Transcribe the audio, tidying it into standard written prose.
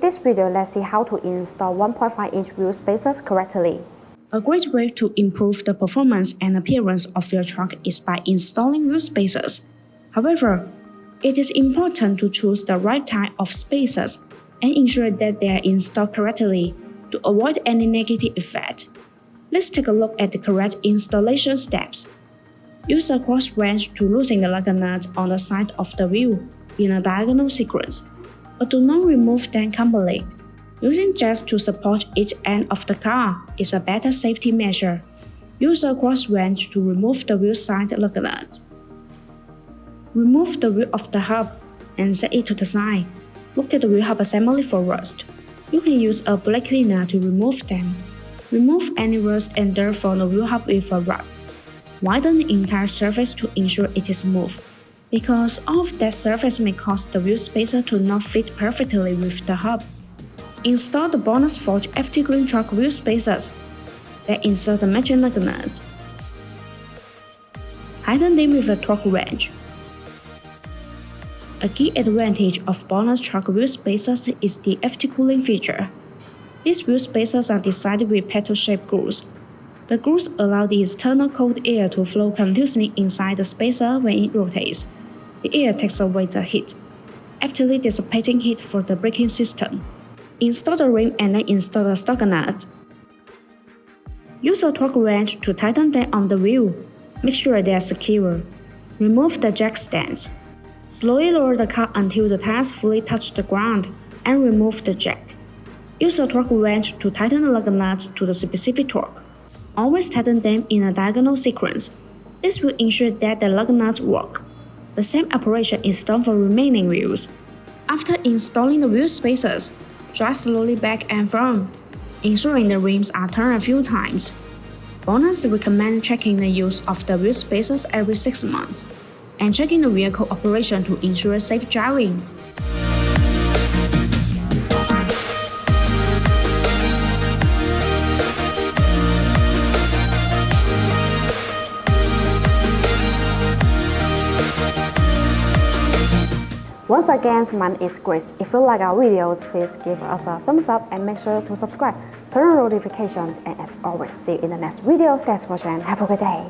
this video, let's see how to install 1.5-inch wheel spacers correctly. A great way to improve the performance and appearance of your truck is by installing wheel spacers. However, it is important to choose the right type of spacers and ensure that they are installed correctly to avoid any negative effect. Let's take a look at the correct installation steps. Use a cross wrench to loosen the lug nut on the side of the wheel in a diagonal sequence, but do not remove them completely. Using jacks to support each end of the car is a better safety measure. Use a cross wrench to remove the wheel side lug nut. Remove the wheel of the hub and set it to the side. Look at the wheel hub assembly for rust. You can use a blade cleaner to remove them. Remove any rust and dirt from the wheel hub with a rag. Widen the entire surface to ensure it is smooth, because all of that surface may cause the wheel spacer to not fit perfectly with the hub. Install the BONOSS Ford F150 green truck wheel spacers. Then insert the matching lug nut. Tighten them with a torque wrench. A key advantage of BONOSS truck wheel spacers is the F2 cooling feature. These wheel spacers are designed with petal-shaped grooves. The grooves allow the external cold air to flow continuously inside the spacer when it rotates. The air takes away the heat, actively dissipating heat for the braking system. Install the rim and then install the stock nut. Use a torque wrench to tighten them on the wheel. Make sure they are secure. Remove the jack stands. Slowly lower the car until the tires fully touch the ground and remove the jack. Use a torque wrench to tighten the lug nuts to the specific torque. Always tighten them in a diagonal sequence. This will ensure that the lug nuts work. The same operation is done for remaining wheels. After installing the wheel spacers, drive slowly back and front, ensuring the rims are turned a few times. BONOSS recommends checking the use of the wheel spacers every 6 months and checking the vehicle operation to ensure safe driving. Once again, my name is Grace. If you like our videos, please give us a thumbs up and make sure to subscribe, turn on notifications, and as always, see you in the next video. Thanks for watching and have a great day.